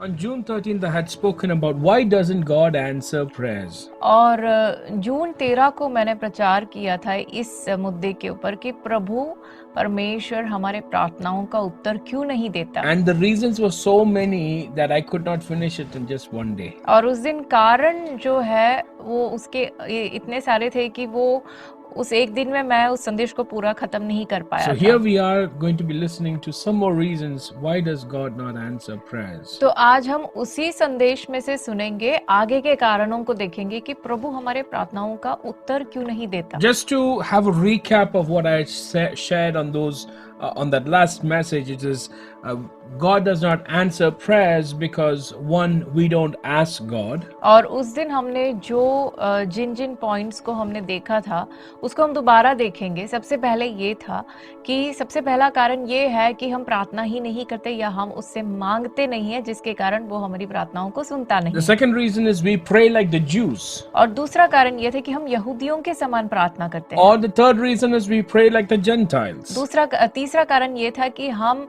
On June 13th, I had spoken about why doesn't God answer prayers. और जून 13 को मैंने प्रचार किया था इस मुद्दे के ऊपर कि प्रभु परमेश्वर हमारे प्रार्थनाओं का उत्तर क्यों नहीं देता। And the reasons were so many that I could not finish it in just one day. और उस दिन कारण जो है वो उसके इतने सारे थे कि वो उस एक दिन में मैं उस संदेश को पूरा खत्म नहीं कर पाया So था। here we are going to be listening to some more reasons why does God not answer prayers. तो आज हम उसी संदेश में से सुनेंगे, आगे के कारणों को देखेंगे कि प्रभु हमारे प्रार्थनाओं का उत्तर क्यों नहीं देता। Just to have a recap of what I shared on those on that last message, it is God does not answer prayers because one, we don't ask God. और उस दिन हमने जो जिन जिन पॉइंट्स को हमने देखा था उसको हम दोबारा देखेंगे। सबसे पहले ये था कि सबसे पहला कारण ये है कि हम प्रार्थना ही नहीं करते या हम उससे मांगते नहीं है, जिसके कारण वो हमारी प्रार्थनाओं को सुनता नहीं। The second reason is we pray like the Jews. और दूसरा कारण ये थे कि हम यहूदियों के समान प्रार्थना करते हैं। Or the third reason is we pray like the Gentiles. तीसरा कारण ये था कि हम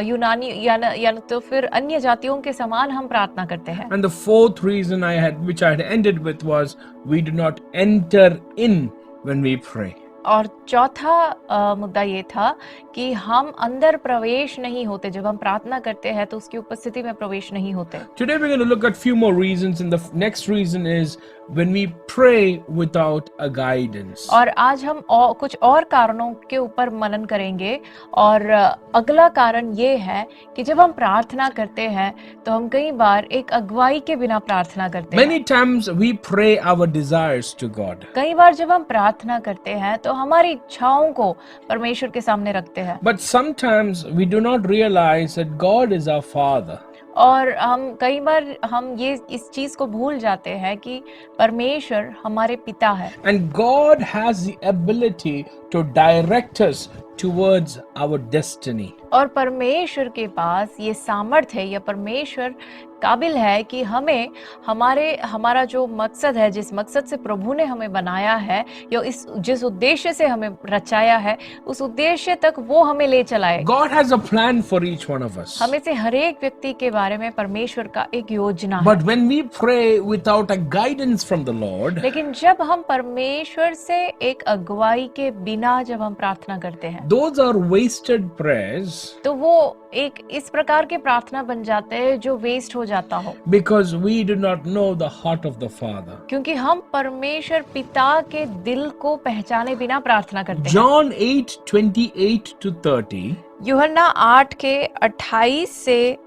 यूनानी या तो फिर अन्य जातियों के समान हम प्रार्थना करते हैं। And the fourth reason which I had ended with was we do not enter in when we pray. और चौथा मुद्दा ये था कि हम अंदर प्रवेश नहीं होते, जब हम प्रार्थना करते हैं तो उसकी उपस्थिति में प्रवेश नहीं होते। Today we're going to look at few more reasons, and the next reason is when we pray without a guidance. और आज हम कुछ और कारणों के ऊपर मनन करेंगे। और अगला कारण ये है कि जब हम प्रार्थना करते हैं तो हम कई बार एक अगुवाई के बिना प्रार्थना करते हैं। Many times we pray our desires to God. कई बार जब हम प्रार्थना करते हैं तो हमारी इच्छाओं को परमेश्वर के सामने रखते हैं। But sometimes we do not realize that God is our Father. और कई बार हम ये इस चीज को भूल जाते हैं कि परमेश्वर हमारे पिता है। And God has the ability to direct us towards our destiny. और परमेश्वर के पास ये सामर्थ्य है या परमेश्वर काबिल है कि हमें हमारा जो मकसद है, जिस मकसद से प्रभु ने हमें बनाया है या जिस उद्देश्य से हमें रचाया है, उस उद्देश्य तक वो हमें ले चलाए। God has a plan for each one of us. हमें से हर एक व्यक्ति के बारे में परमेश्वर का एक योजना है। But when we pray without a guidance from the Lord, लेकिन जब हम परमेश्वर से एक अगुवाई के बिना जब हम प्रार्थना करते हैं, those are wasted prayers. तो वो एक इस प्रकार के प्रार्थना बन जाते हैं जो वेस्ट हो जाता हो। Because we do not know the heart of the Father. क्योंकि हम परमेश्वर पिता के दिल को पहचाने बिना प्रार्थना करते हैं। John 8:28-30. यूहन्ना 8 के 28 से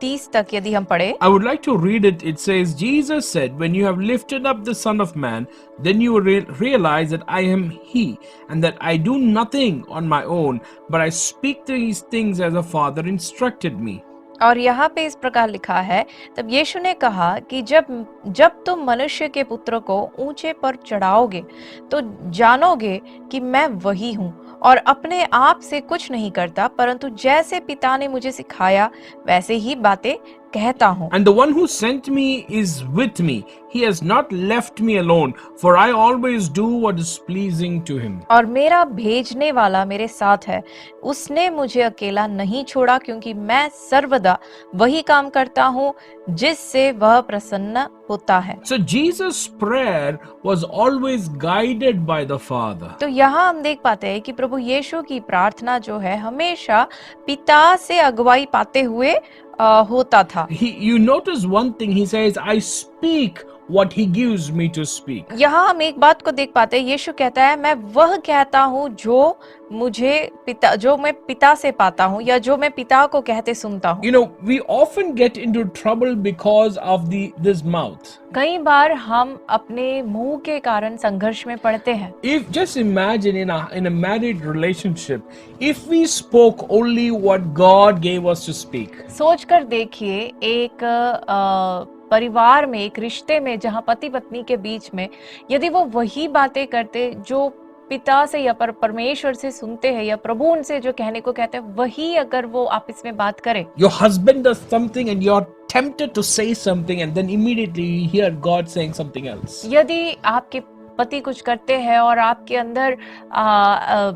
30 तक यदि हम पढ़े, I would like to read it. It says, Jesus said, when you have lifted up the Son of Man, then you will realize that I am He, and that I do nothing on my own, but I speak these things as the Father instructed me. और यहाँ पे इस प्रकार लिखा है, तब यीशु ने कहा कि जब तुम मनुष्य के पुत्र को ऊंचे पर चढ़ाओगे तो जानोगे कि मैं वही हूँ और अपने आप से कुछ नहीं करता, परंतु जैसे पिता ने मुझे सिखाया वैसे ही बातें कहता हूँ। And the one who sent me is with me. He has not left me alone, for I always do what is pleasing to him. और मेरा भेजने वाला मेरे साथ है, उसने मुझे अकेला नहीं छोड़ा, क्योंकि मैं सर्वदा वही काम करता हूँ जिससे वह प्रसन्न होता है। So Jesus' prayer was always guided by the Father. तो यहाँ हम देख पाते हैं कि प्रभु यीशु की प्रार्थना जो है हमेशा पिता से अगुवाई पाते हुए होता था। You notice one thing, he says, I speak what he gives me to speak. यहाँ हम एक बात को देख पाते हैं, यीशु कहता है मैं वह कहता हूँ जो मैं पिता से पाता हूँ या जो मैं पिता को कहते सुनता हूँ। You know, we often get into trouble because of this mouth. कई बार हम अपने मुंह के कारण संघर्ष में पड़ते हैं। If just imagine in a married relationship, if we spoke only what God gave us to speak. सोच कर देखिए, एक परिवार में, एक रिश्ते में जहाँ पति पत्नी के बीच में यदि वो वही बातें करते जो पिता से या परमेश्वर से सुनते हैं या प्रभु उनसे जो कहने को कहते हैं, वही अगर वो आपस में बात करें। Your husband does something and you're tempted to say something and then immediately you hear God saying something else. यदि आपके पति कुछ करते हैं और आपके अंदर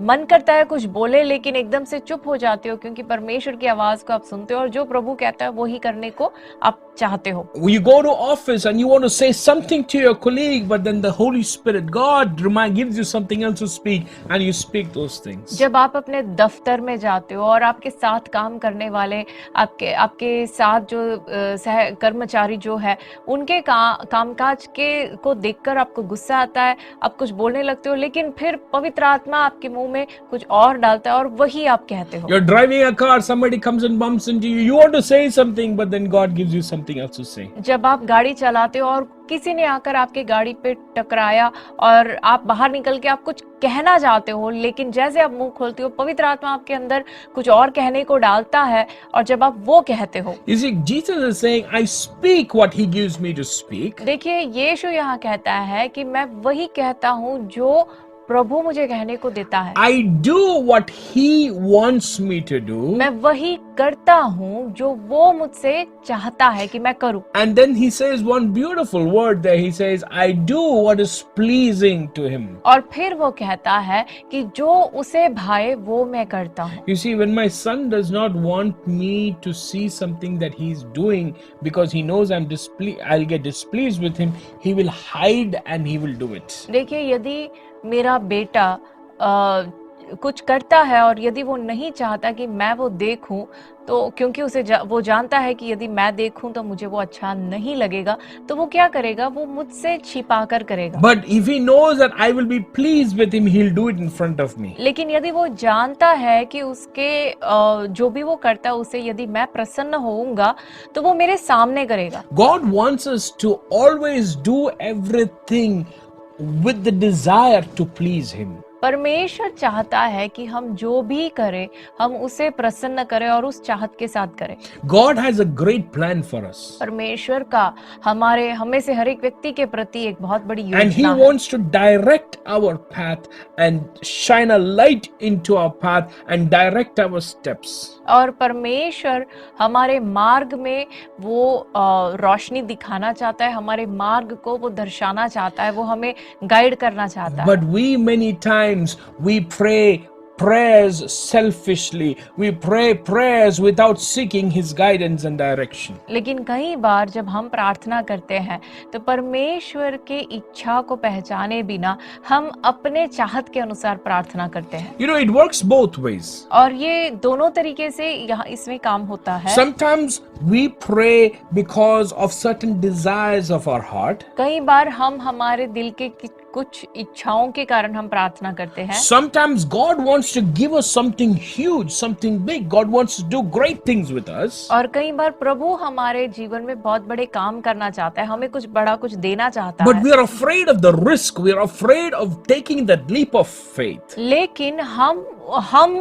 मन करता है कुछ बोले, लेकिन एकदम से चुप हो जाते हो क्योंकि परमेश्वर की आवाज को आप सुनते हो और जो प्रभु कहता है वो ही करने को आप चाहते हो। You go to office and you want to say something to your colleague, but then the Holy Spirit, God, gives you something else to speak, and you speak those things. जब आप अपने दफ्तर में जाते हो और आपके साथ काम करने वाले, आपके साथ जो सह कर्मचारी जो है, उनके कामकाज के को देखकर आपको गुस्सा आता है, आप कुछ बोलने लगते हो, लेकिन फिर पवित्र आत्मा आपके मुंह में कुछ और डालता है और वही आप कहते हो। You're driving a car, somebody comes and bumps into you. You want to say something, but then God gives you something else to say. जब आप गाड़ी चलाते हो और किसी ने आकर आपके गाड़ी पे टकराया और आप बाहर निकल के आप कुछ कहना चाहते हो, लेकिन जैसे आप मुंह खोलते हो पवित्र आत्मा आपके अंदर कुछ और कहने को डालता है और जब आप वो कहते हो। You see, Jesus is saying, I speak what He gives me to speak. देखिए, यीशु यहाँ कहता है कि मैं वही कहता हूँ जो प्रभु मुझे कहने को देता है। I do what He wants me to do. मैं वही करता हूँ जो वो मुझसे चाहता है कि मैं करूँ। And then He says one beautiful word there. He says, I do what is pleasing to Him. और फिर वो कहता है कि जो उसे भाए वो मैं करता हूँ। You see, when my son does not want me to see something that he's doing because he knows I'll get displeased with him, he will hide and he will do it. देखिए, यदि मेरा बेटा कुछ करता है और यदि वो नहीं चाहता कि मैं वो देखूं, तो क्योंकि वो जानता है कि यदि मैं देखूं तो मुझे वो अच्छा नहीं लगेगा, तो वो क्या करेगा, वो मुझसे छिपा कर करेगा। But if he knows that I will be pleased with him, he'll do it in front of me. लेकिन यदि वो जानता है कि उसके जो भी वो करता है उससे यदि मैं प्रसन्न होऊंगा, तो वो मेरे सामने करेगा। God wants us to always do everything with the desire to please Him. परमेश्वर चाहता है कि हम जो भी करें हम उसे प्रसन्न करें और उस चाहत के साथ करें। God has a great plan for us. परमेश्वर का हमें से हर एक व्यक्ति के प्रति एक बहुत बड़ी And He योजना है wants to direct our path and shine a light into our path and direct our steps. और परमेश्वर हमारे मार्ग में वो रोशनी दिखाना चाहता है, हमारे मार्ग को वो दर्शाना चाहता है, वो हमें गाइड करना चाहता है। But we many times we pray prayers selfishly. We pray prayers without seeking His guidance and direction. लेकिन कई बार जब हम प्रार्थना करते हैं तो परमेश्वर के इच्छा को पहचाने बिना हम अपने चाहत के अनुसार प्रार्थना करते हैं। You know, it works both ways. और ये दोनों तरीके से यहाँ इसमें काम होता है। Sometimes we pray because of certain desires of our heart. कई बार हम हमारे दिल के कुछ इच्छाओं के कारण हम प्रार्थना करते हैं। Sometimes God wants to give us something huge, something big. God wants to do great things with us. और कई बार प्रभु हमारे जीवन में बहुत बड़े काम करना चाहता है, हमें कुछ बड़ा कुछ देना चाहता But है। we are afraid of the risk. We are afraid of taking that leap of faith. लेकिन हम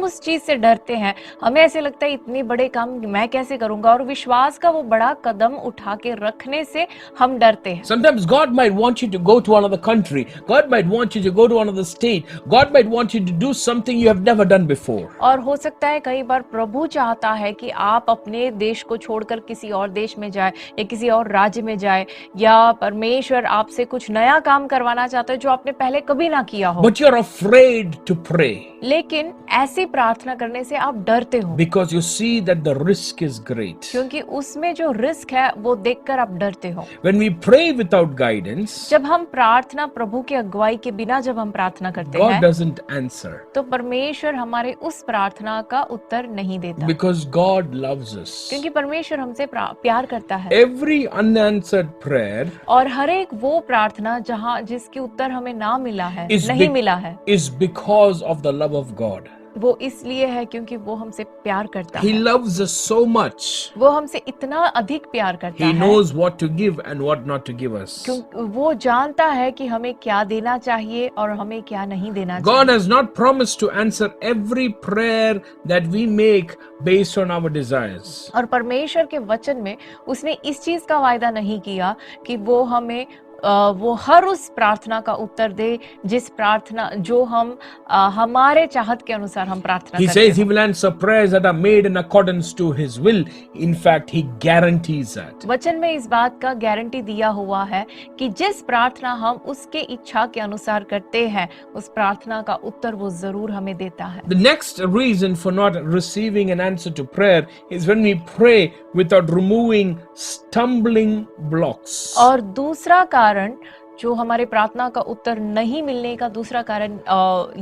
उस चीज से डरते हैं, हमें ऐसे लगता है इतनी बड़े काम मैं कैसे करूंगा, और विश्वास का वो बड़ा कदम उठा के रखने से हम डरते हैं। Sometimes God might want you to go to another country. God might want you to go to another state. God might want you to do something you have never done before. और हो सकता है कई बार प्रभु चाहता है कि आप अपने देश को छोड़कर किसी और देश में जाए या किसी और राज्य में जाए, या परमेश्वर आपसे कुछ नया काम करवाना चाहता है जो आपने पहले कभी ना किया हो। But you're afraid to pray लेकिन ऐसी प्रार्थना करने से आप डरते हो, because you see that the risk is great. क्योंकि उसमें जो रिस्क है वो देखकर आप डरते हो। When we pray without guidance, जब हम प्रार्थना प्रभु की अगुवाई के बिना जब हम प्रार्थना करते God हैं doesn't answer तो परमेश्वर हमारे उस प्रार्थना का उत्तर नहीं देता, because God loves us. क्योंकि परमेश्वर हमसे प्यार करता है। Every unanswered prayer और हर एक वो प्रार्थना जिसके उत्तर हमें ना मिला है, नहीं मिला है, is because of the love of God. वो इसलिए है क्योंकि वो हमसे प्यार करता He है। loves us so much. वो हमसे इतना अधिक प्यार करता He है knows what to give and what not to give us. क्योंकि वो जानता है कि हमें क्या देना चाहिए और हमें क्या नहीं देना चाहिए। God has not promised to answer every prayer that we make based on our desires. और परमेश्वर के वचन में उसने इस चीज का वायदा नहीं किया कि वो हमें वो हर उस प्रार्थना का उत्तर दे जिस प्रार्थना जो हम हमारे चाहत के अनुसार हम प्रार्थना He करते says he हो। will answer prayers that are made in accordance to his will. In fact, he guarantees that. वचन में इस बात का गारंटी दिया हुआ है कि जिस प्रार्थना हम उसके इच्छा के अनुसार करते हैं उस प्रार्थना का उत्तर वो जरूर हमें देता है। The next reason for not receiving an answer to prayer is when we pray without removing stumbling blocks. और दूसरा कारण जो हमारे प्रार्थना का उत्तर नहीं मिलने का दूसरा कारण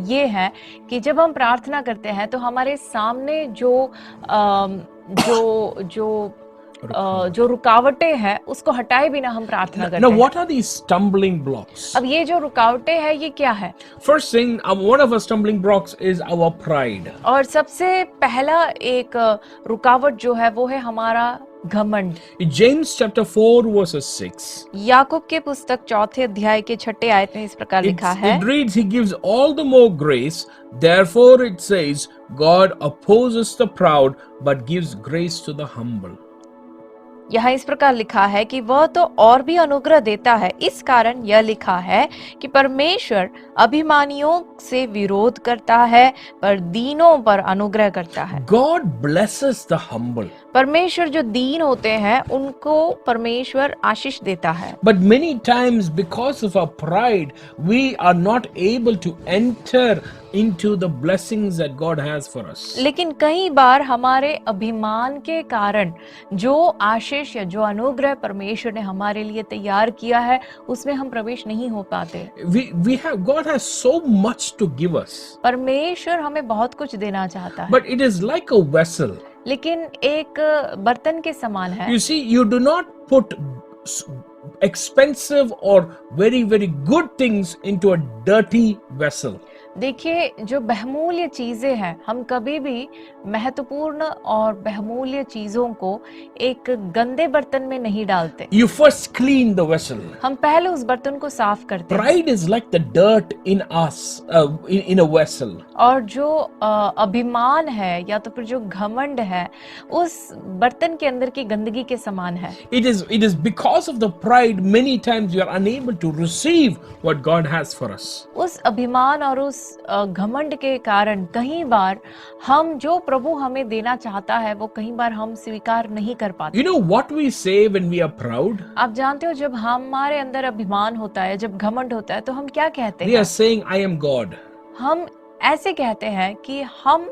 ये है कि जब हम प्रार्थना करते हैं तो हमारे सामने जो रुकावटें हैं उसको हटाए बिना हम प्रार्थना करते Now, हैं। what are these stumbling blocks? अब ये जो रुकावटें हैं ये क्या है? First thing, one of our stumbling blocks is our pride. और सबसे पहला एक रुकावट जो है वो है हमारा घमंड। In James chapter 4 verses 6, याकूब के पुस्तक 4 अध्याय के 6 आयत में इस प्रकार लिखा है, it reads, He gives all the more grace. Therefore it says, God opposes the proud, but gives grace to the humble. यहाँ इस प्रकार लिखा है कि वह तो और भी अनुग्रह देता है। इस कारण यह लिखा है कि परमेश्वर अभिमानियों से विरोध करता है पर दीनों पर अनुग्रह करता है। God blesses the humble. परमेश्वर जो दीन होते हैं उनको परमेश्वर आशीष देता है। But many times, because of our pride, we are not able to enter into the blessings that God has for us. लेकिन कई बार हमारे अभिमान के कारण जो आशीष या जो अनुग्रह परमेश्वर ने हमारे लिए तैयार किया है उसमें हम प्रवेश नहीं हो पाते। God has so much to give us. परमेश्वर हमें बहुत कुछ देना चाहता है, But it is like a vessel. लेकिन एक बर्तन के समान है। You see, you do not put expensive or very, very good things into a dirty vessel. देखिए, जो बहुमूल्य चीजें हैं हम कभी भी महत्वपूर्ण और बहुमूल्य चीजों को एक गंदे बर्तन में नहीं डालते। You first clean the vessel. हम पहले उस बर्तन को साफ करते हैं। Pride is like the dirt in us, in a vessel. और जो अभिमान है या तो फिर जो घमंड है उस बर्तन के अंदर की गंदगी के समान है। It is because of the pride many times we are unable to receive what God has for us. उस अभिमान और उस घमंड के कारण कई बार हम जो प्रभु हमें देना चाहता है वो कई बार हम स्वीकार नहीं कर पाते। You know what we say when we are proud? आप जानते हो जब हमारे अंदर अभिमान होता है, जब घमंड होता है तो हम क्या कहते We हैं? are saying, I am God. हम ऐसे कहते हैं कि हम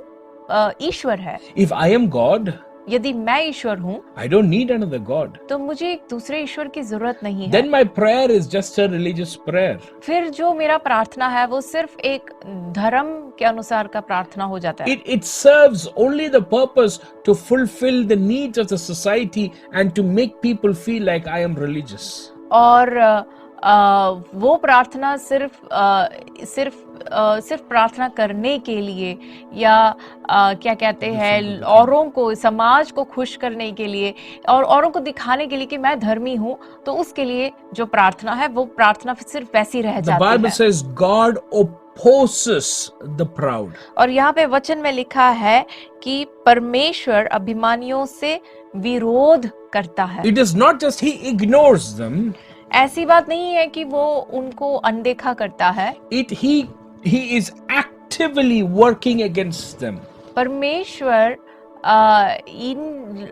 ईश्वर है। If I am God, यदि मैं ईश्वर हूँ I don't need another God. तो मुझे एक दूसरे ईश्वर की जरूरत नहीं है। Then my prayer is just a religious prayer. फिर जो मेरा प्रार्थना है वो सिर्फ एक धर्म के अनुसार का प्रार्थना हो जाता है। It serves only the purpose to fulfill the needs of the society and to make people feel like I am religious. और वो प्रार्थना सिर्फ प्रार्थना करने के लिए या क्या कहते हैं औरों को, समाज को खुश करने के लिए और औरों को दिखाने के लिए कि मैं धर्मी हूँ, तो उसके लिए जो प्रार्थना है वो प्रार्थना सिर्फ वैसी रह The जाती Bible है। says God opposes the proud. और यहाँ पे वचन में लिखा है कि परमेश्वर अभिमानियों से विरोध करता है। It is not just He ignores them. ऐसी बात नहीं है कि वो उनको अनदेखा करता है। He is actively working against them. परमेश्वर इन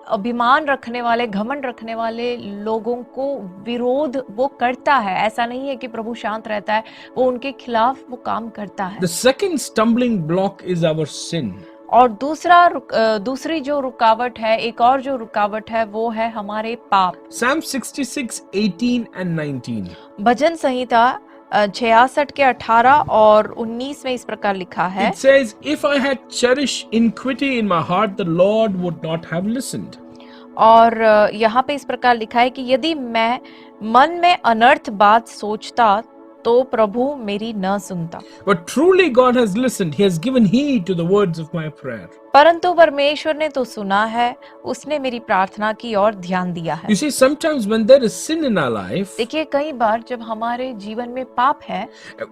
अभिमान रखने वाले, घमंड रखने वाले लोगों को विरोध वो करता है। ऐसा नहीं है कि प्रभु शांत रहता है, वो उनके खिलाफ वो काम करता है। The second stumbling block is our sin. और दूसरी जो रुकावट है, एक और जो रुकावट है वो है हमारे पाप। Psalm 66, 18 and 19. भजन संहिता 66 के 18 और 19 में इस प्रकार लिखा है, It says, If I had cherished iniquity in my heart, the Lord would not have listened. और यहाँ पे इस प्रकार लिखा है कि यदि मैं मन में अनर्थ बात सोचता तो प्रभु मेरी न सुनता। But truly God has listened. He has given heed to the words of my prayer. परंतु परमेश्वर ने तो सुना है, उसने मेरी प्रार्थना की और ध्यान दिया है। You see, sometimes when there is sin in our life, देखिए, कई बार जब हमारे जीवन में पाप है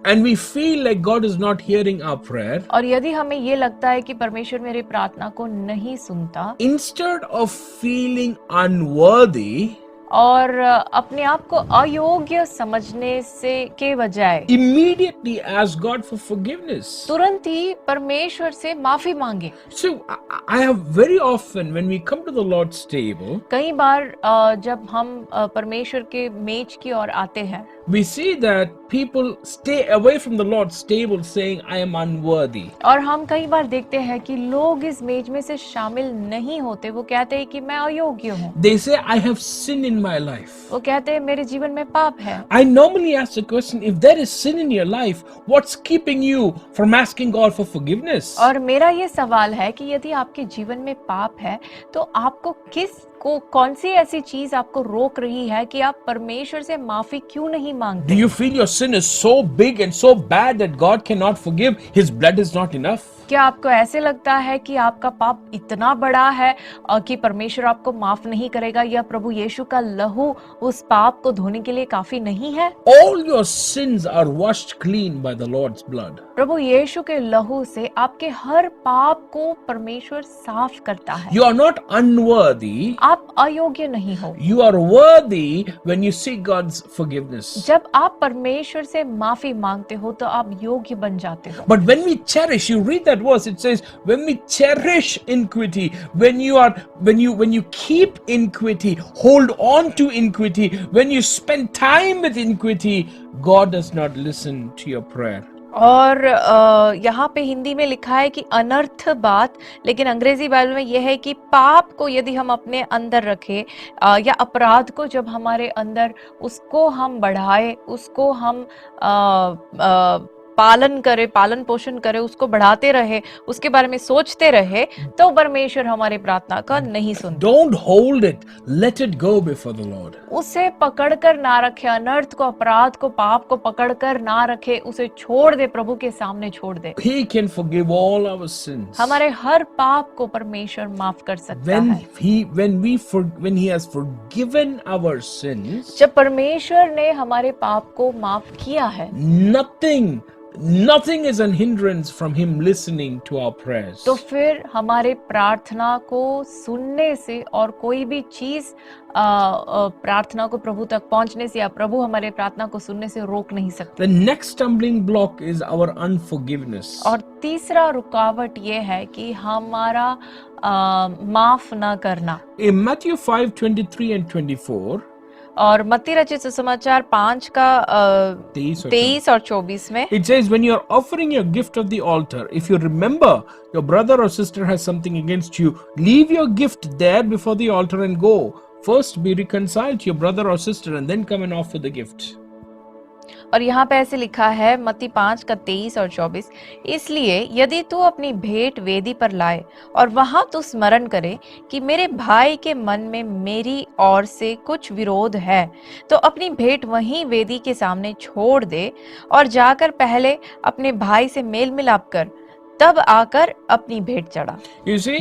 and we feel like God is not hearing our prayer, और यदि हमें ये लगता है कि परमेश्वर मेरी प्रार्थना को नहीं सुनता, instead of feeling unworthy, और अपने आप को अयोग्य समझने से के बजाय immediately ask God for forgiveness. तुरंत ही परमेश्वर से माफी मांगे। So I have very often, when we come to the Lord's table, कई बार जब हम परमेश्वर के मेज की ओर आते हैं, we see that people stay away from the Lord's table saying, I am unworthy. और हम कई बार देखते हैं कि लोग इस मेज में से शामिल नहीं होते। वो कहते हैं कि मैं अयोग्य हूँ। They say, I have sin in my life. वो कहते हैं मेरे जीवन में पाप है। I normally ask the question, if there is sin in your life, what's keeping you from asking God for forgiveness? और मेरा ये सवाल है कि यदि आपके जीवन में पाप है तो आपको कौन सी ऐसी चीज आपको रोक रही है कि आप परमेश्वर से माफी क्यों नहीं मांगते? Do you feel your sin is so big and so bad that God cannot forgive? His blood is not enough? क्या आपको ऐसे लगता है कि आपका पाप इतना बड़ा है और कि परमेश्वर आपको माफ नहीं करेगा, या प्रभु यीशु का लहू उस पाप को धोने के लिए काफी नहीं है? All your sins are washed clean by the Lord's blood. प्रभु यीशु के लहू से आपके हर पाप को परमेश्वर साफ करता है। You are not unworthy. आप अयोग्य नहीं हो। You are worthy when you seek God's forgiveness. जब आप परमेश्वर से माफी मांगते हो तो आप योग्य बन जाते हो। But when we cherish, you read that verse, it says, when we cherish iniquity, when you keep iniquity, hold on to iniquity, when you spend time with iniquity, God does not listen to your prayer. और यहाँ पे हिंदी में लिखा है कि अनर्थ बात, लेकिन अंग्रेजी बाइबल में यह है कि पाप को यदि हम अपने अंदर रखें या अपराध को जब हमारे अंदर उसको हम बढ़ाए, उसको हम पालन पोषण करे, उसको बढ़ाते रहे, उसके बारे में सोचते रहे, तो परमेश्वर हमारी प्रार्थना का नहीं सुनता। Don't hold it, let it go before the Lord. उसे पकड़कर ना रखे, अनर्थ को, अपराध को, पाप को पकड़कर ना रखे, उसे छोड़ दे, प्रभु के सामने छोड़ दे। He can forgive all our sins. हमारे हर पाप को परमेश्वर माफ कर सकता है। When he has forgiven our sins, जब परमेश्वर ने हमारे पाप को माफ किया है, nothing is a hindrance from him listening to our prayers. तो फिर हमारे प्रार्थना को सुनने से और कोई भी चीज प्रार्थना को प्रभु तक पहुंचने से या प्रभु हमारे प्रार्थना को सुनने से रोक नहीं सकते। The next stumbling block is our unforgiveness. और तीसरा रुकावट ये है कि हमारा माफ ना करना। In Matthew 5:23 and 24, और मत्ती रचित सुसमाचार 5 का 23 और 24 में it says, when you are offering your gift of the altar, if you remember your brother or sister has something against you, leave your gift there before the altar and go. First be reconciled to your brother or sister and then come and offer the gift. और यहाँ पे ऐसे लिखा है मत्ती 5 का 23 और 24, इसलिए यदि तू अपनी भेंट वेदी पर लाए और वहां तू स्मरण करे कि मेरे भाई के मन में मेरी ओर से कुछ विरोध है, तो अपनी भेंट वहीं वेदी के सामने छोड़ दे और जाकर पहले अपने भाई से मेल मिलाप कर, तब आकर अपनी भेंट चढ़ा। You see,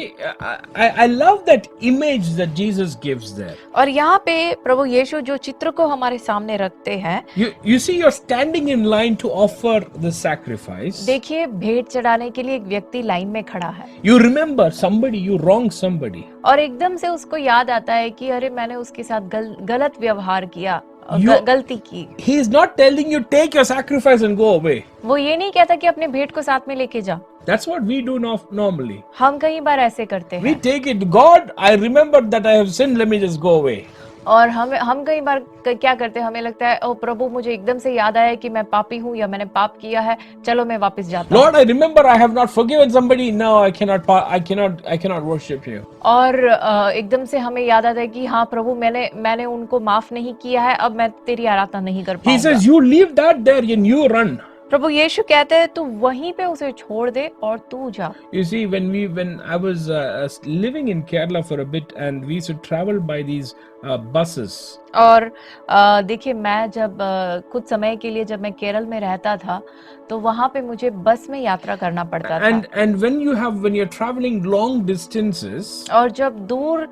I love that image that Jesus gives there. और यहाँ पे प्रभु यीशु जो चित्र को हमारे सामने रखते हैं, You see, you're standing in line to offer the sacrifice. देखिए भेंट चढ़ाने के लिए एक व्यक्ति लाइन में खड़ा है। You remember somebody, you wronged somebody. और एकदम से उसको याद आता है कि अरे मैंने उसके साथ गलत व्यवहार किया, गलती की। He is not telling you take your sacrifice and go away. वो ये नहीं कहता कि अपने भेंट को साथ में लेके जा। That's what we do normally. हम कई बार ऐसे करते हैं। We take it. God, I remembered that I have sinned. Let me just go away. और हम कई बार क्या करते हैं, हमें लगता है ओ प्रभु मुझे एकदम से याद आया कि मैं पापी हूँ या मैंने पाप किया है, चलो मैं वापस जाता हूँ। Lord, I remember I have not forgiven somebody. No, I cannot worship you. और एकदम से हमें याद आता है कि हाँ प्रभु मैंने उनको माफ नहीं किया है, अब मैं तेरी आराधना नहीं कर पाऊंगा। He says, you leave that there and you run. प्रभु यीशु कहते हैं तू वहीं पे उसे छोड़ दे और तू जा। You see, when I was living in Kerala for a bit and we used to travel by these buses. और देखिए मैं जब कुछ समय के लिए जब मैं केरल में रहता था तो वहाँ पे मुझे बस में यात्रा करना पड़ता था। And when you're traveling long distances. और जब दूर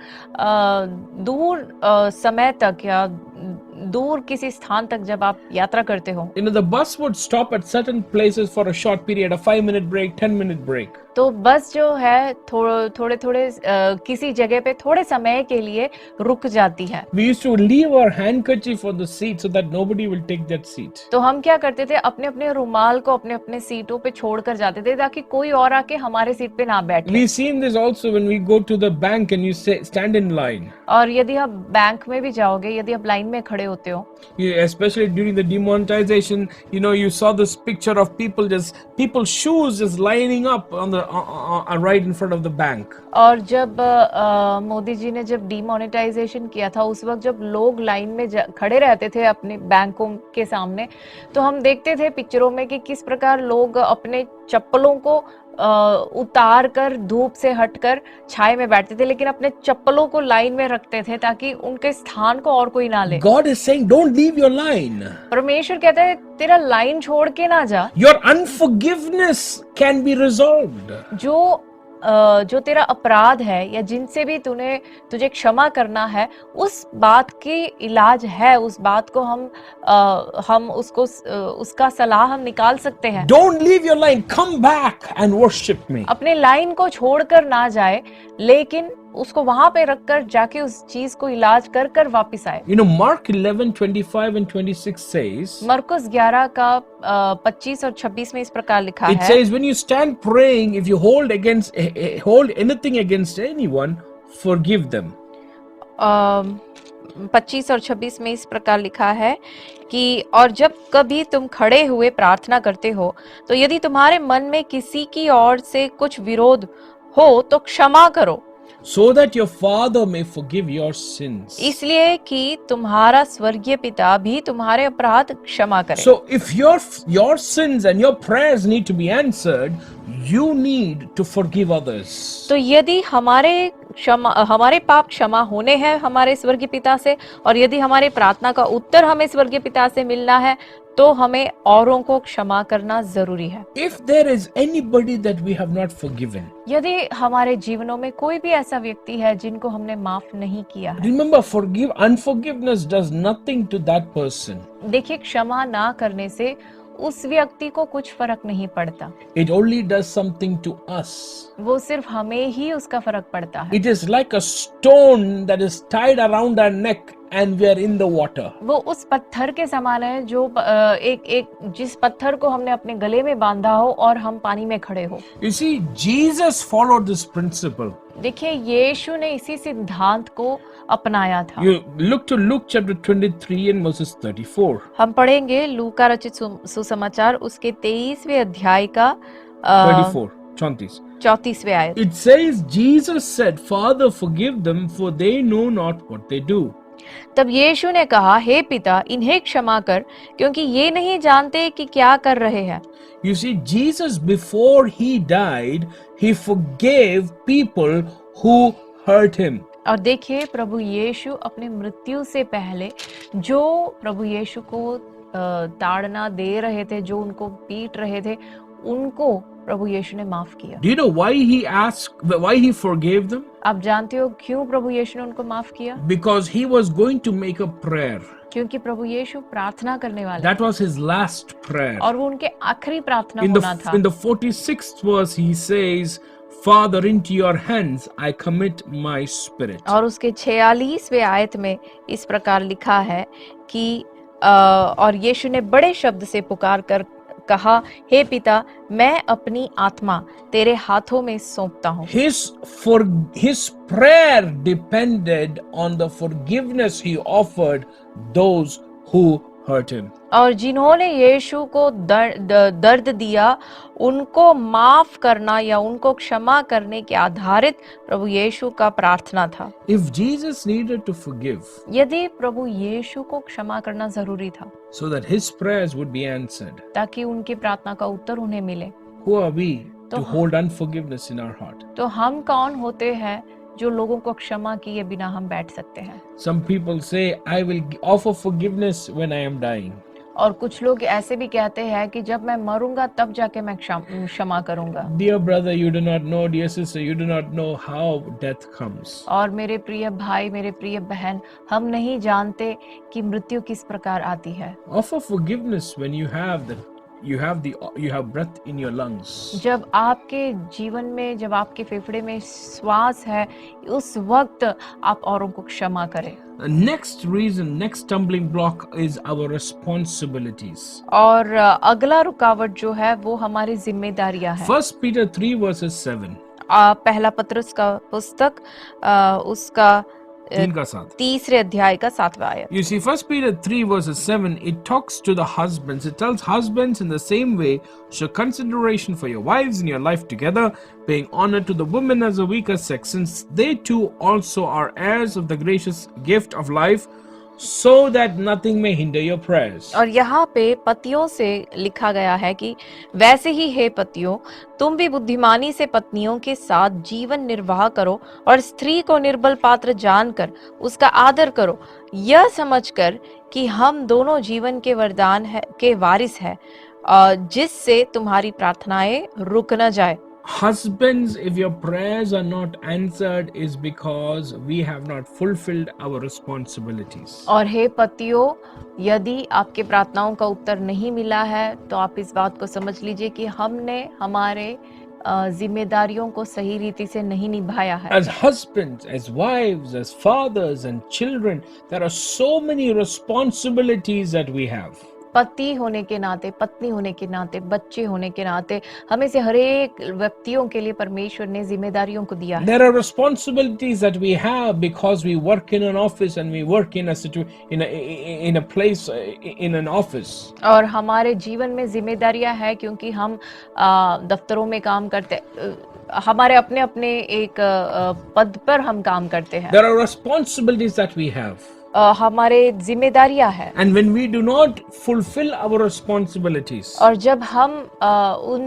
समय तक या दूर किसी स्थान तक जब आप यात्रा करते हो, the bus would stop at certain places for a short period, a 5-minute break, 10-minute break. तो बस जो है थोड़े थोड़े किसी जगह पे थोड़े समय के लिए रुक जाती है। We used to leave our handkerchief on the seat so that nobody will take that seat. तो हम क्या करते थे, अपने अपने रुमाल को अपने अपने सीटों पे छोड़ कर जाते थे ताकि कोई और आके हमारे सीट पे ना बैठे। We've seen this also when we go to the bank and you stand in line. और यदि आप बैंक में भी जाओगे, यदि आप लाइन में खड़े होते हो, Especially during the demonetization, you saw this picture of people's shoes just lining up on the right in front of the bank. और जब मोदी जी ने जब डीमोनेटाइजेशन किया था, उस वक्त जब लोग लाइन में खड़े रहते थे अपने बैंकों के सामने, तो हम देखते थे पिक्चरों में कि किस प्रकार लोग अपने चप्पलों को उतार कर धूप से हटकर छाए में बैठते थे, लेकिन अपने चप्पलों को लाइन में रखते थे ताकि उनके स्थान को और कोई ना ले। God is saying, don't leave your line. परमेश्वर कहता है, तेरा लाइन छोड़ के ना जा। Your unforgiveness can be resolved. जो तेरा अपराध है या जिनसे भी तुझे क्षमा करना है, उस बात की इलाज है, उस बात को हम उसका सलाह हम निकाल सकते हैं। Don't leave your line. Come back and worship me. अपने लाइन को छोड़कर ना जाए, लेकिन उसको वहां पे रखकर जाके उस चीज को इलाज कर वापस आए। Mark 11:25 and 26 says, मरकुस 11 का 25 और 26 में इस प्रकार लिखा it है, says, when you stand praying, if you hold anything against anyone, forgive them. 25 और 26 में इस प्रकार लिखा है कि और जब कभी तुम खड़े हुए प्रार्थना करते हो, तो यदि तुम्हारे मन में किसी की ओर से कुछ विरोध हो तो क्षमा करो, so that your Father may forgive your sins. इसलिए कि तुम्हारा स्वर्गीय पिता भी तुम्हारे अपराध क्षमा करे। So if your sins and your prayers need to be answered, you need to forgive others. तो यदि हमारे पाप क्षमा होने हैं हमारे स्वर्गीय पिता से, और यदि हमारे प्रार्थना का उत्तर हमें स्वर्गीय पिता से मिलना है, तो हमें औरों को क्षमा करना जरूरी है। If there is anybody that we have not forgiven, यदि हमारे जीवनों में कोई भी ऐसा व्यक्ति है जिनको हमने माफ नहीं किया है, remember, unforgiveness does nothing to that person. देखिए, क्षमा ना करने से उस व्यक्ति को कुछ फर्क नहीं पड़ता। It only does something to us. वो सिर्फ हमें ही उसका फर्क पड़ता है। It is like a stone that is tied around our neck and we are in the water. वो उस पत्थर के समान है जो जिस पत्थर को हमने अपने गले में बांधा हो और हम पानी में खड़े हो। You see, Jesus followed this principle. देखिए, यीशु ने इसी सिद्धांत को अपनाया था। You look to Luke chapter 23 and verses 34. हम पढ़ेंगे लूका रचित सुसमाचार उसके 23वें अध्याय का 34वें आयत। It says, Jesus said, Father, forgive them, for they know not what they do. तब यीशु ने कहा, हे पिता, इन्हें क्षमा कर, क्योंकि ये नहीं जानते कि क्या कर रहे हैं। You see, Jesus, before he died, he forgave people who hurt him. और देखिए, प्रभु यीशु अपने मृत्यु से पहले जो प्रभु यीशु को ताड़ना दे रहे थे, जो उनको पीट रहे थे, उनको प्रभु यीशु ने माफ किया। Do you know why he forgave them? आप जानते हो क्यों प्रभु यीशु ने उनको माफ किया? Because he was going to make a prayer. क्योंकि प्रभु यीशु प्रार्थना करने वाले। That was his last prayer. और वो उनके आखिरी प्रार्थना होना था। In the 46th verse he says, Father, into your hands I commit my spirit. और उसके 46वें आयत में इस प्रकार लिखा है कि और यीशु ने बड़े शब्द से पुकार कर कहा, हे पिता, मैं अपनी आत्मा तेरे हाथों में सौंपता हूँ। His prayer depended on the forgiveness he offered those who hurt him. और जिन्होंने यीशु को दर्द दिया, उनको माफ करना या उनको क्षमा करने के आधारित प्रभु यीशु का प्रार्थना था। If Jesus needed to forgive, यदि प्रभु यीशु को क्षमा करना जरूरी था, so that his prayers would be answered, ताकि उनकी प्रार्थना का उत्तर उन्हें मिले, who are we to hold unforgiveness in our heart? तो हम कौन होते हैं जो लोगों को क्षमा किए बिना हम बैठ सकते हैं? Some people say, I will offer forgiveness when I am dying. और कुछ लोग ऐसे भी कहते हैं कि जब मैं मरूंगा तब जाके मैं क्षमा करूंगा। Dear brother, you do not know, dear sister, you do not know how death comes. और मेरे प्रिय भाई, मेरे प्रिय बहन, हम नहीं जानते कि मृत्यु किस प्रकार आती है। Offer forgiveness when you have you have breath in your lungs. जब आपके जीवन में, जब आपके फेफड़े में श्वास है, उस वक्त आप औरों को क्षमा करें। The next reason, next stumbling block is our responsibilities. और अगला रुकावट जो है वो हमारी जिम्मेदारियां हैं। 1 Peter 3 verses 7. पहला पत्रस का पुस्तक उसका 3 का 7. तीसरे अध्याय का 7वां आयत। You see, 1 Peter 3 verses 7, it talks to the husbands. It tells husbands in the same way, show consideration for your wives in your life together, paying honor to the women as a weaker sex, since they too also are heirs of the gracious gift of life, so that nothing may hinder your prayers. और यहाँ पे पतियों से लिखा गया है कि वैसे ही हे पतियों, तुम भी बुद्धिमानी से पत्नियों के साथ जीवन निर्वाह करो और स्त्री को निर्बल पात्र जानकर उसका आदर करो, यह समझकर कि हम दोनों जीवन के वरदान के वारिस हैं, जिससे तुम्हारी प्रार्थनाएं रुक न जाए। Husbands, if your prayers are not answered, is because we have not fulfilled our responsibilities. और हे पतियों, यदि आपके प्रार्थनाओं का उत्तर नहीं मिला है तो आप इस बात को समझ लीजिए कि हमने हमारे जिम्मेदारियों को सही रीति से नहीं निभाया है। As husbands, as wives, as fathers and children, there are so many responsibilities that we have. पति होने के नाते, पत्नी होने के नाते, बच्चे होने के नाते हमें से हर एक व्यक्तियों के लिए परमेश्वर ने जिम्मेदारियों को दिया है। There are responsibilities that we have because we work in an office and we work in a place in an office. और हमारे जीवन में जिम्मेदारियां हैं क्योंकि हम दफ्तरों में काम करते, हमारे अपने अपने एक पद पर हम काम करते हैं। There are responsibilities that we have. हमारे जिम्मेदारियां हैं। And when we do not fulfill our responsibilities, और जब हम उन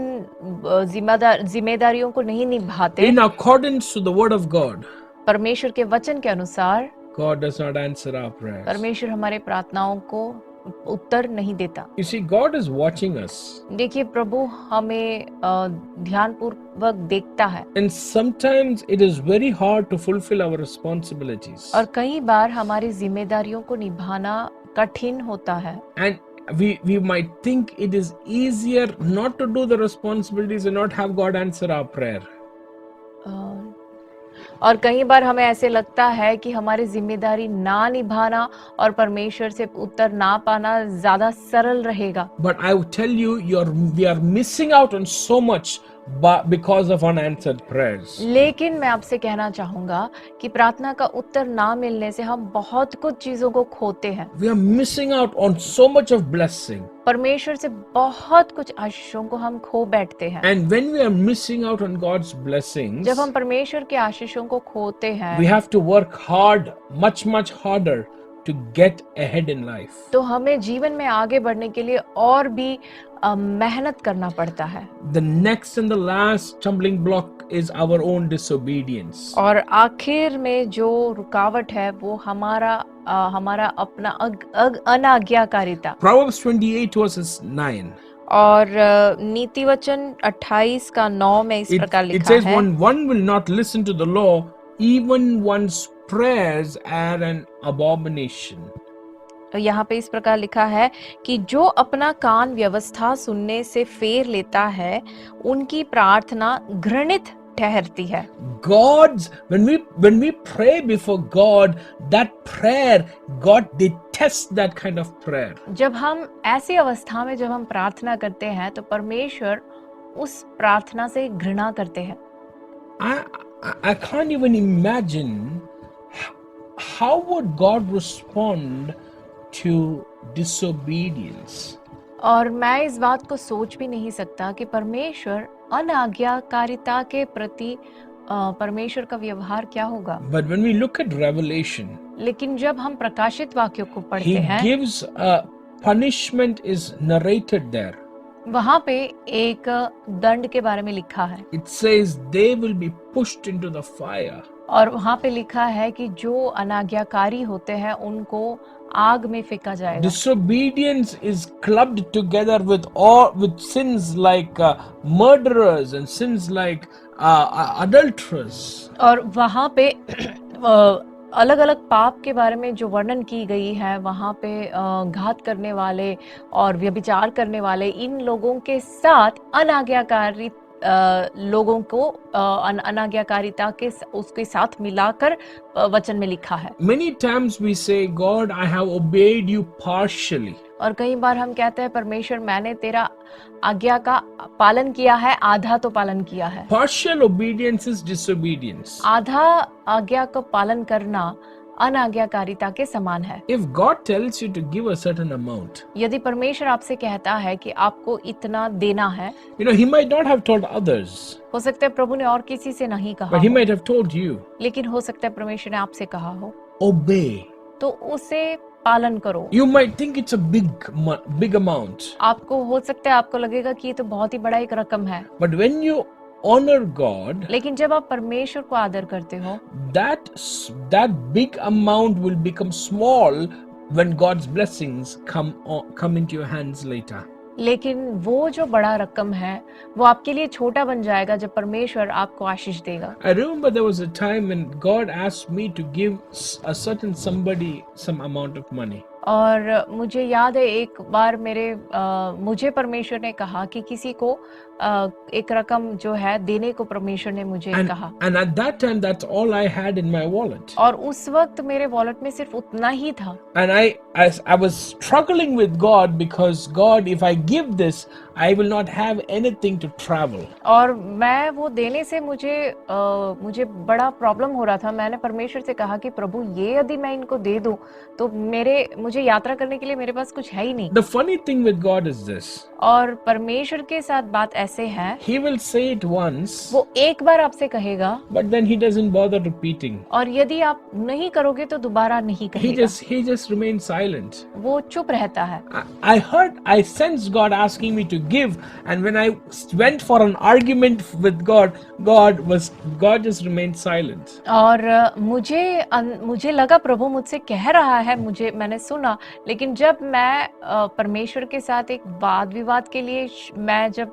जिम्मेदारियों को नहीं निभाते in accordance to the word of God, परमेश्वर के वचन के अनुसार, God does not answer our prayers. परमेश्वर हमारे प्रार्थनाओं को उत्तर नहीं देता। You see, God is watching us. देखिए, प्रभु हमें ध्यानपूर्वक देखता है। And sometimes it is very hard to fulfill our responsibilities. और कई बार हमारी जिम्मेदारियों को निभाना कठिन होता है। And we might think it is easier not to do the responsibilities and not have God answer our prayer. और कई बार हमें ऐसे लगता है कि हमारी जिम्मेदारी ना निभाना और परमेश्वर से उत्तर ना पाना ज्यादा सरल रहेगा। But I would tell you, we are missing out on so much because of unanswered prayers. लेकिन मैं आपसे कहना चाहूंगा कि प्रार्थना का उत्तर ना मिलने से हम बहुत कुछ चीजों को खोते हैं। We are missing out on so much of blessing. परमेश्वर से बहुत कुछ आशीषों को हम खो बैठते हैं। And when we are missing out on God's blessings, जब हम परमेश्वर के आशीषों को खोते हैं, we have to work hard, much harder to get ahead in life. तो हमें जीवन में आगे बढ़ने के लिए और भी मेहनत करना पड़ता है। The next and the last stumbling block is our own disobedience. और आखिर में जो रुकावट है वो हमारा अपना अनाज्ञाकारिता। Proverbs 28 verses 9. और नीति वचन 28 का 9 में इस प्रकार It लिखा says, है, one will not listen to the law, even one's prayers are an abomination. यहाँ पे इस प्रकार लिखा है कि जो अपना कान व्यवस्था सुनने से फेर लेता है, उनकी प्रार्थना घृणित ठहरती है। When we pray before God, that prayer, God detests that kind of prayer. जब हम ऐसी अवस्था में जब हम प्रार्थना करते हैं तो परमेश्वर उस प्रार्थना से घृणा करते हैं। I can't even imagine how would God respond to disobedience. और मैं इस बात को सोच भी नहीं सकता कि परमेश्वर अनाज्ञाकारिता के प्रति परमेश्वर का व्यवहार क्या होगा। But when we look at Revelation, लेकिन जब हम प्रकाशित वाक्यों को पढ़ते He हैं, gives a punishment is narrated there. वहाँ पे एक दंड के बारे में लिखा है। It says they will be pushed into the fire. और वहाँ पे लिखा है कि जो अनाज्ञाकारी होते हैं उनको आग में फेंका जाएगा। Disobedience is clubbed together with sins like murderers and sins like adulterers. और वहाँ पे अलग अलग पाप के बारे में जो वर्णन की गई है वहाँ पे घात करने वाले और व्यभिचार करने वाले इन लोगों के साथ अनाज्ञाकारी लोगों को अनाज्ञाकारिता के उसके साथ मिलाकर वचन में लिखा है। Many times we say, God, I have obeyed you partially. और कई बार हम कहते हैं परमेश्वर मैंने तेरा आज्ञा का पालन किया है, आधा तो पालन किया है। Partial obedience is disobedience. आधा आज्ञा को पालन करना अनाज्ञाकारिता के समान है। If God tells you to give a certain amount, यदि परमेश्वर आपसे कहता है कि आपको इतना देना है, He might not have told others, हो सकता है प्रभु ने और किसी से नहीं कहा but He हो, might have told you, लेकिन हो सकता है परमेश्वर ने आपसे कहा हो, obey. तो उसे पालन करो। You might think it's a big amount, आपको हो सकता है आपको लगेगा कि ये तो बहुत ही बड़ा एक रकम है, but when you honor God, लेकिन जब आप परमेश्वर को आदर करते हो, that big amount will become small when God's blessings come into your hands later. लेकिन वो जो बड़ा रकम है वो आपके लिए छोटा बन जाएगा जब परमेश्वर आपको आशीष देगा। I remember there was a time when God asked me to give a certain somebody some amount of money. और मुझे याद है एक बार मुझे परमेश्वर ने कहा कि किसी को एक रकम जो है देने को परमेश्वर ने मुझे कहा। And at that time, that's all I had in my wallet. और उस वक्त मेरे वॉलेट में सिर्फ उतना ही था। And I was struggling with God because God, if I give this, I will not have anything to travel. और मैं वो देने से मुझे बड़ा प्रॉब्लम हो रहा था। मैंने परमेश्वर से कहा कि प्रभु ये यदि मैं इनको दे दूं तो मुझे यात्रा करने के लिए मेरे पास कुछ है ही नहीं। The funny thing with God is this. और परमेश्वर के साथ बात ऐसे है, He will say it once, वो एक बार आपसे कहेगा, but then He doesn't bother repeating. और यदि आप नहीं करोगे तो दोबारा नहीं कहेगा। He just remains silent. वो चुप रहता है। I sensed God asking me to give, and when I went for an argument with God just remained silent. और मुझे लगा प्रभु मुझसे कह रहा है, मैंने सुना, लेकिन जब मैं परमेश्वर के साथ एक वाद विवाद के लिए मैं जब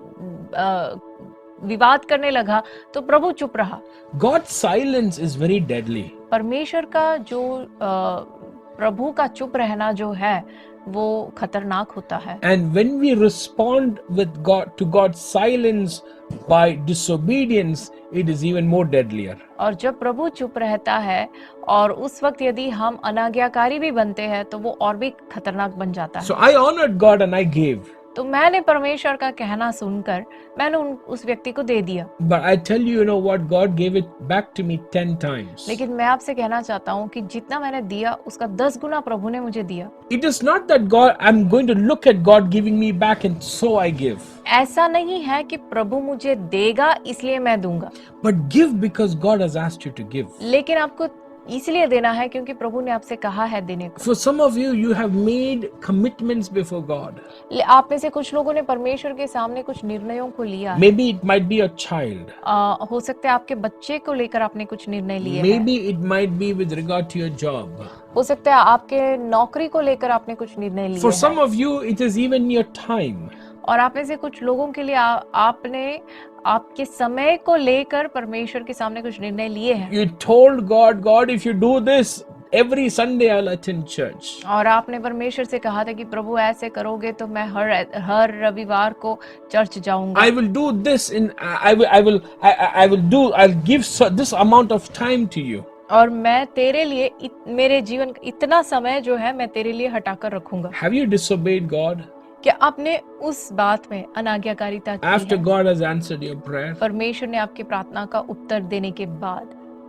विवाद करने लगा तो प्रभु चुप रहा। God's silence is very deadly. परमेश्वर का जो प्रभु का चुप रहना जो है वो खतरनाक होता है। And when we respond to God's silence by disobedience, it is even more deadlier. और जब प्रभु चुप रहता है और उस वक्त यदि हम अनाज्ञाकारी भी बनते हैं तो वो और भी खतरनाक बन जाता है। So I honored God and I gave. तो मैंने परमेश्वर का कहना सुनकर मैंने उस व्यक्ति को दे दिया। But I tell you, what God gave it back to me 10 times. लेकिन मैं आपसे कहना चाहता हूँ कि जितना मैंने दिया उसका 10 गुना प्रभु ने मुझे दिया। It is not that I'm going to look at God giving me back and so I give. ऐसा नहीं है कि प्रभु मुझे देगा इसलिए मैं दूंगा। But give because God has asked you to give. लेकिन आपको इसलिए देना है क्योंकि प्रभु ने आपसे कहा है देने को। For some of you have made commitments before God. आप में से कुछ लोगों ने परमेश्वर के सामने कुछ निर्णयों को लिया। Maybe it might be a child. हो सकता है आपके बच्चे को लेकर आपने कुछ निर्णय लिए हैं। Maybe it might be with regard to your job. हो सकता है आपके नौकरी को लेकर आपने कुछ निर्णय लिए हैं। For some of you, it is even your time. और आप में से कुछ लोगों के लिए आपने आपके समय को लेकर परमेश्वर के सामने कुछ निर्णय लिए हैं। You told God, if you do this, every Sunday I'll attend church. और आपने परमेश्वर से कहा था कि प्रभु ऐसे करोगे तो मैं हर रविवार को चर्च जाऊंगा। I will do this I'll give this amount of time to you. और मैं तेरे लिए मेरे जीवन का इतना समय जो है मैं तेरे लिए हटाकर रखूंगा। Have you disobeyed God? क्या आपने उस बात में अनाज्ञाकारिता की After है? God has answered your prayer? परमेश्वर ने आपकी प्रार्थना का उत्तर देने के बाद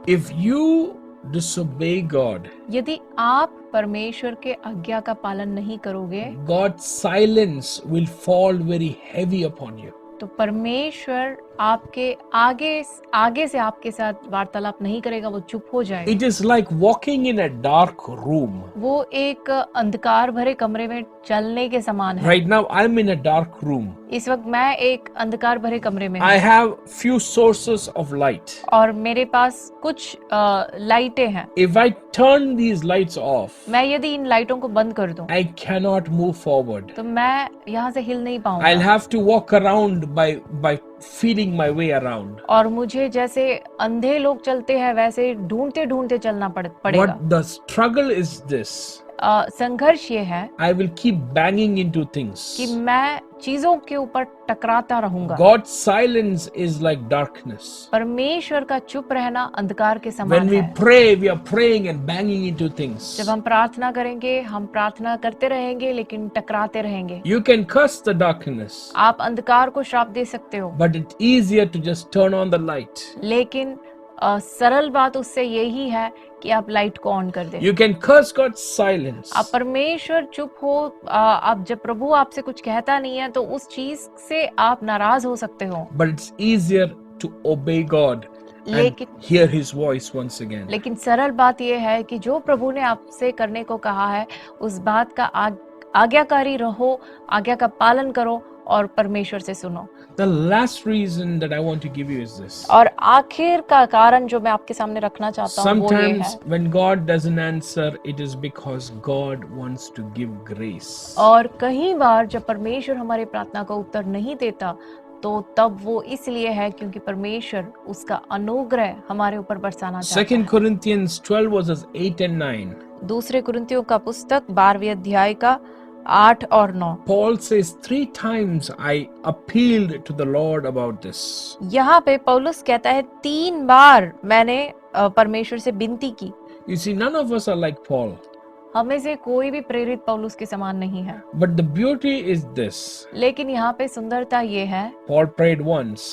If you disobey God, यदि आप परमेश्वर के आज्ञा का पालन नहीं करोगे, God's silence will fall very heavy upon you. तो परमेश्वर आपके आगे से आपके साथ वार्तालाप नहीं करेगा, वो चुप हो जाएगा। It is like walking in a dark room. वो एक अंधकार भरे कमरे में चलने के समान है। Right now I'm in a dark room. इस वक्त मैं एक अंधकार भरे कमरे में I हूँ have few sources of light. और मेरे पास कुछ लाइटें हैं। If I turn these lights off, मैं यदि इन लाइटों को बंद कर दूं, I cannot move forward. तो मैं यहाँ से हिल नहीं पाऊंगा। I'll have to walk around by feeling my way around. और मुझे जैसे अंधे लोग चलते हैं वैसे ढूंढते ढूंढते चलना पड़ेगा। What the struggle is this? संघर्ष ये है I will keep banging into things. कि मैं चीजों के ऊपर टकराता रहूंगा। God's silence is like darkness. परमेश्वर का चुप रहना अंधकार के When समान we है। pray, we are praying and banging into things. जब हम प्रार्थना करेंगे हम प्रार्थना करते रहेंगे लेकिन टकराते रहेंगे। You can curse the darkness, आप अंधकार को श्राप दे सकते हो, but it's easier to just turn on the light. लेकिन सरल बात उससे यही है कि आप लाइट को ऑन कर दें। You can curse God's silence, आप परमेश्वर चुप हो, आप जब प्रभु आपसे कुछ कहता नहीं है तो उस चीज से आप नाराज हो सकते हो, but it's easier to obey God and लेकिन hear His voice once again. लेकिन सरल बात यह है कि जो प्रभु ने आपसे करने को कहा है उस बात का आज्ञाकारी रहो, आज्ञा का पालन करो और परमेश्वर से सुनो। The last reason that I want to give you is this. और आखिर का कारण जो मैं आपके सामने रखना चाहता हूँ वो ये है, Sometimes when God doesn't answer, it is because God wants to give grace. और कई बार जब परमेश्वर हमारी प्रार्थना का उत्तर नहीं देता तो तब वो इसलिए है क्योंकि परमेश्वर उसका अनुग्रह हमारे ऊपर बरसाना चाहता 2 है। Corinthians 12 verses 8 and 9. दूसरे कुरिन्थियों का पुस्तक 12वें अध्याय का 8 और 9। Paul says 3 times I appealed to the Lord about this. यहाँ पे पौलुस कहता है 3 बार मैंने परमेश्वर से विनती की। You see, none of us are like Paul. हमें से कोई भी प्रेरित पौलुस के समान नहीं है, But the beauty is this. लेकिन यहाँ पे सुंदरता ये है, Paul prayed once.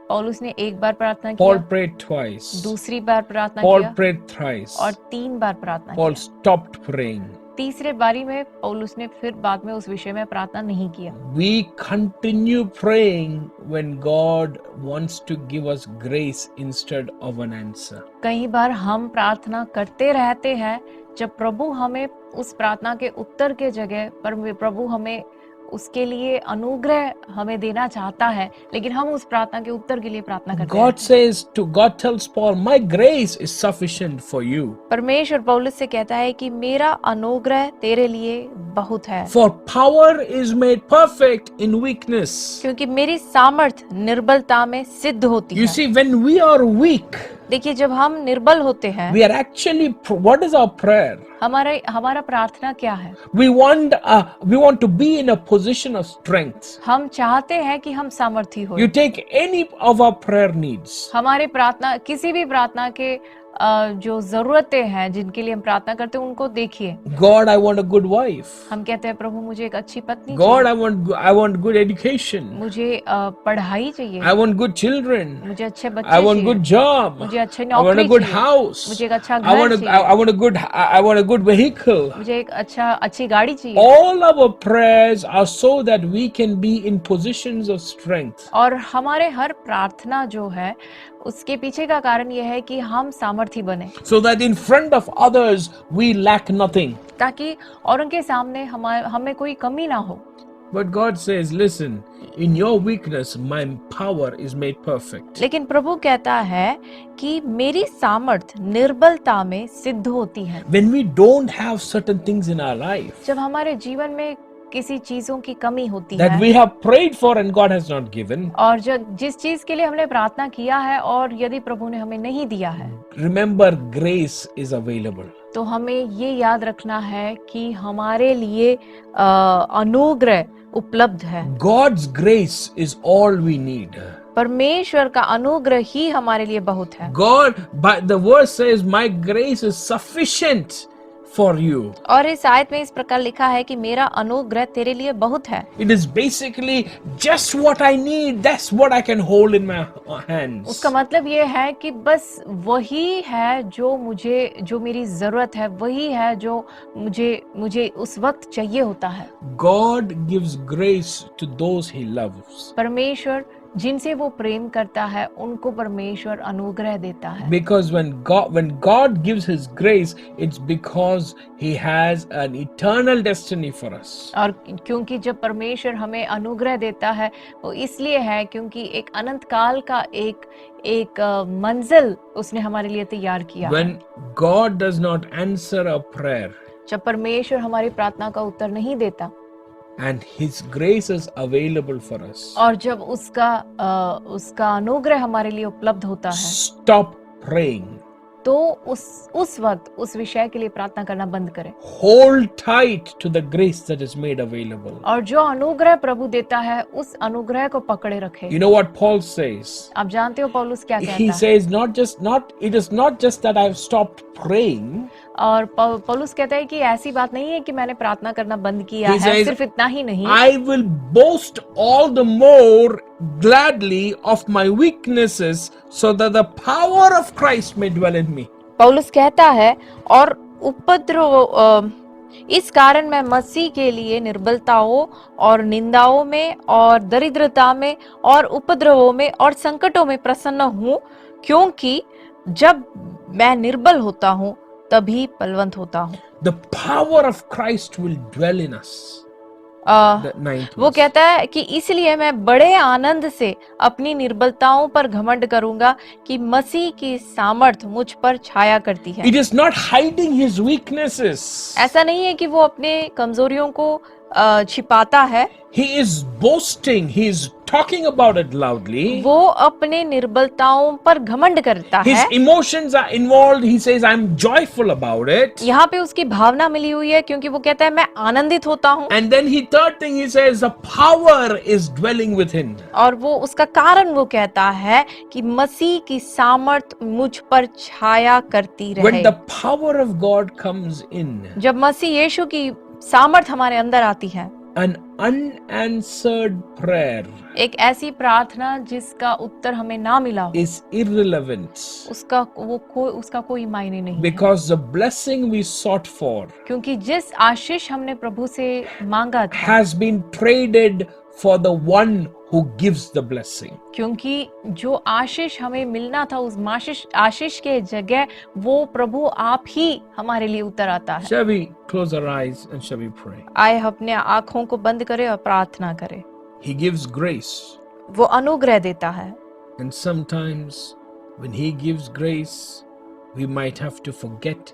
पौलुस ने एक बार प्रार्थना Paul किया, prayed twice. दूसरी बार प्रार्थना Paul किया prayed thrice. और 3 बार प्रार्थना Paul किया। stopped praying. तीसरे बारी में पौलुस ने फिर बाद में उस विषय में प्रार्थना नहीं किया। We continue praying when God wants to give us grace instead of an answer. कई बार हम प्रार्थना करते रहते हैं जब प्रभु हमें उस प्रार्थना के उत्तर के जगह पर प्रभु हमें उसके लिए अनुग्रह हमें देना चाहता है, लेकिन हम उस प्रार्थना के उत्तर के लिए प्रार्थना करते हैं। God tells Paul, my grace is sufficient for you. परमेश्वर पौलुस से कहता है कि मेरा अनुग्रह तेरे लिए बहुत है, For power is made perfect in weakness. क्योंकि मेरी सामर्थ निर्बलता में सिद्ध होती You है। see, when we are weak, देखिए जब हम निर्बल होते हैं, we are actually, what is our prayer? हमारा प्रार्थना क्या है? We want to be in a position of strength. हम चाहते हैं कि हम सामर्थी हो। You take any of our prayer needs. हमारे प्रार्थना किसी भी प्रार्थना के जो जरूरतें हैं जिनके लिए हम प्रार्थना करते हैं उनको देखिए। God, I want a good wife. हम कहते हैं प्रभु मुझे एक अच्छी पत्नी God, चाहिए, I want good education. मुझे पढ़ाई चाहिए, I want good children. मुझे अच्छे बच्चे I want चाहिए, good job. मुझे अच्छी I want a नौकरी good चाहिए, house. मुझे एक अच्छा I घर want चाहिए, I want a good vehicle. मुझे एक अच्छी गाड़ी चाहिए। All our prayers are so that we can be in positions of strength. और हमारे हर प्रार्थना जो है उसके पीछे का कारण यह है कि हम सामर्थी बने, So that in front of others we lack nothing. ताकि और उनके सामने हमें कोई कमी ना हो। But God says, listen, in your weakness my power is made perfect. लेकिन प्रभु कहता है कि मेरी सामर्थ निर्बलता में सिद्ध होती है। When we don't have certain things in our life जब हमारे जीवन में किसी चीजों की कमी होती that है we have prayed for and God has not given, और जिस चीज के लिए हमने प्रार्थना किया है और यदि प्रभु ने हमें नहीं दिया है, remember grace is available. तो हमें ये याद रखना है कि हमारे लिए अनुग्रह उपलब्ध है। God's grace is all we need. परमेश्वर का अनुग्रह ही हमारे लिए बहुत है। God, but the verse says, my grace is sufficient for you. और इस आयत में इस प्रकार लिखा है कि मेरा अनुग्रह तेरे लिए बहुत है। It is basically just what I need. That's what I can hold in my hands. उसका मतलब ये है कि बस वही है जो मेरी जरूरत है, वही है जो मुझे उस वक्त चाहिए होता है। God gives grace to those he loves. परमेश्वर जिनसे वो प्रेम करता है उनको परमेश्वर अनुग्रह देता है। Because when God gives his grace, it's because he has an eternal destiny for us. और क्योंकि जब परमेश्वर हमें अनुग्रह देता है वो इसलिए है क्योंकि एक अनंत काल का एक मंजिल उसने हमारे लिए तैयार किया है। When God does not answer a prayer, जब परमेश्वर हमारी प्रार्थना का उत्तर नहीं देता, and His grace is available for us, और जब उसका अनुग्रह हमारे लिए उपलब्ध होता है stop praying. तो उस वक्त उस विषय के लिए प्रार्थना करना बंद करें Hold tight to the grace that is made available. और जो अनुग्रह प्रभु देता है उस अनुग्रह को पकड़े रखें। You know what Paul says? आप जानते हो पौलुस क्या He कहता है? says it is not just that I've stopped praying. और पौलुस कहता है कि ऐसी बात नहीं है कि मैंने प्रार्थना करना बंद किया He है, says, सिर्फ इतना ही नहीं, I will boast all the more gladly of my weaknesses so that the power of Christ may dwell in me. पौलुस कहता है और इस कारण मैं मसीह के लिए निर्बलताओं और निंदाओं में और दरिद्रता में और उपद्रवों में और संकटों में प्रसन्न हूँ, क्योंकि जब मैं निर्बल होता हूँ तभी बलवंत होता हूँ। The power of Christ will dwell in us. वो कहता है कि इसलिए मैं बड़े आनंद से अपनी निर्बलताओं पर घमंड करूंगा कि मसीह की सामर्थ मुझ पर छाया करती है। It is not hiding his weaknesses. ऐसा नहीं है कि वो अपने कमजोरियों को छिपाता है। He is boasting. He is talking about it loudly. वो अपने निर्बलताओं पर घमंड करता His है। emotions are involved. He says, "I'm joyful about it." यहाँ पे उसकी भावना मिली हुई है क्योंकि वो कहता है मैं आनंदित होता हूँ। And then third thing he says, the power is dwelling within. और वो उसका कारण वो कहता है कि मसीह की सामर्थ मुझ पर छाया करती When रहे। the power of God comes in, जब मसीह यीशु की सामर्थ हमारे अंदर आती है, an unanswered prayer एक ऐसी प्रार्थना जिसका उत्तर हमें ना मिला हो, is irrelevant उसका कोई मायने नहीं है। because the blessing we sought for क्योंकि जिस आशीष हमने प्रभु से मांगा था, has been traded for the one who gives the blessing. क्योंकि जो आशीष हमें मिलना था उस आशीष के जगह वो प्रभु आप ही हमारे लिए उतर आता है। Shall we close our eyes and shall we pray? आए अपने आँखों को बंद करें और प्रार्थना करें। He gives grace, वो अनुग्रह देता है and sometimes when he gives grace, we might have to forget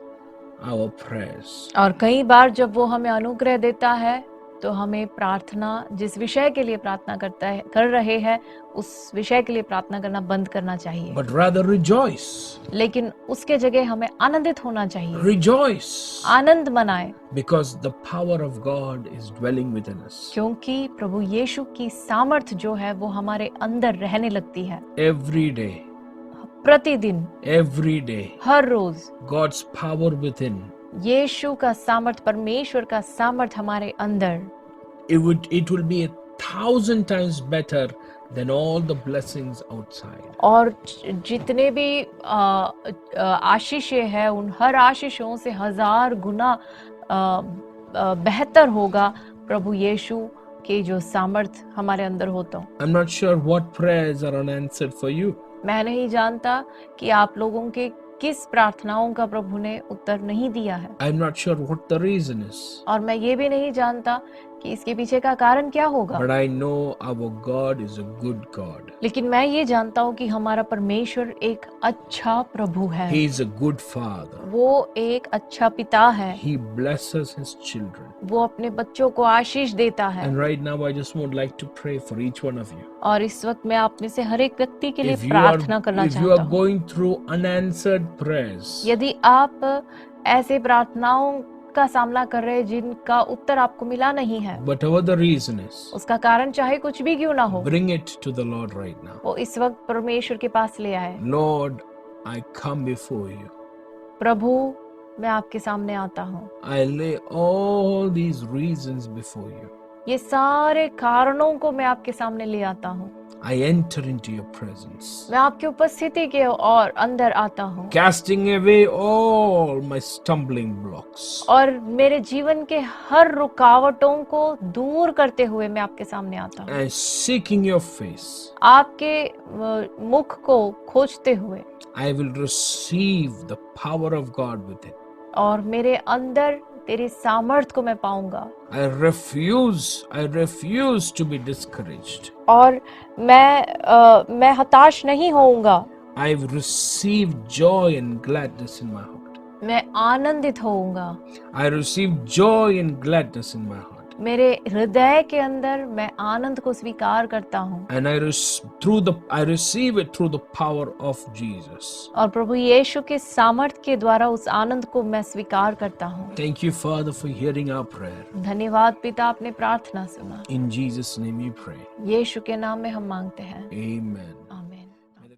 our prayers. और कई बार जब वो हमें अनुग्रह देता है तो हमें प्रार्थना, जिस विषय के लिए प्रार्थना कर रहे हैं उस विषय के लिए प्रार्थना करना बंद करना चाहिए, But rather rejoice. लेकिन उसके जगह हमें आनंदित होना चाहिए। Rejoice. आनंद मनाए Because the power of God is dwelling within us. क्योंकि प्रभु यीशु की सामर्थ जो है वो हमारे अंदर रहने लगती है। Every day, प्रतिदिन, every day, हर रोज God's power within. यीशु का सामर्थ, परमेश्वर का सामर्थ हमारे अंदर, It will be 1,000 times better than all the blessings outside. और जितने भी आशीषें हैं उन हर आशीषों से 1000 गुना बेहतर होगा प्रभु यीशु के जो सामर्थ हमारे अंदर होता। I'm not sure what prayers are unanswered for you. मैं नहीं जानता कि आप लोगों के किस प्रार्थनाओं का प्रभु ने उत्तर नहीं दिया है, I'm not sure what the reason is. और मैं ये भी नहीं जानता कि इसके पीछे का कारण क्या होगा, But I know our God is a good God. लेकिन मैं ये जानता हूँ कि हमारा परमेश्वर एक अच्छा प्रभु है। He is a good Father. वो एक अच्छा पिता है। He blesses His children. वो अपने बच्चों को आशीष देता है। And right now I just would like to pray for each one of you. और इस वक्त मैं आप में से हर एक व्यक्ति के लिए If you प्रार्थना करना are चाहता हूँ। going through unanswered prayers, यदि आप ऐसे प्रार्थनाओं का सामना कर रहे हैं जिनका उत्तर आपको मिला नहीं है, whatever the reason is, उसका कारण चाहे कुछ भी क्यों ना हो, bring it to the Lord right now. वो इस वक्त परमेश्वर के पास ले आए। Lord, I come before you. प्रभु, मैं आपके सामने आता हूँ। I lay all these reasons before you. ये सारे कारणों को मैं आपके सामने ले आता हूँ। I enter into your presence, मैं आपकी उपस्थिति के और अंदर आता हूँ casting away all my stumbling blocks. और मेरे जीवन के हर रुकावटों को दूर करते हुए मैं आपके सामने आता हूँ। And seeking your face, आपके मुख को खोजते हुए, I will receive the power of God within. और मेरे अंदर तेरी सामर्थ को मैं पाऊंगा। I refuse to be discouraged. और मैं हताश नहीं होऊंगा। I've received joy and gladness in my heart. मैं आनंदित होऊंगा। I receive joy and gladness in my heart. मेरे हृदय के अंदर मैं आनंद को स्वीकार करता हूँ and I receive it through the power of Jesus. और प्रभु यीशु के सामर्थ के द्वारा उस आनंद को मैं स्वीकार करता हूँ। Thank you, Father, for hearing our prayer. धन्यवाद पिता, आपने प्रार्थना सुना। In Jesus' name we pray. यीशु के नाम में हम मांगते हैं। Amen.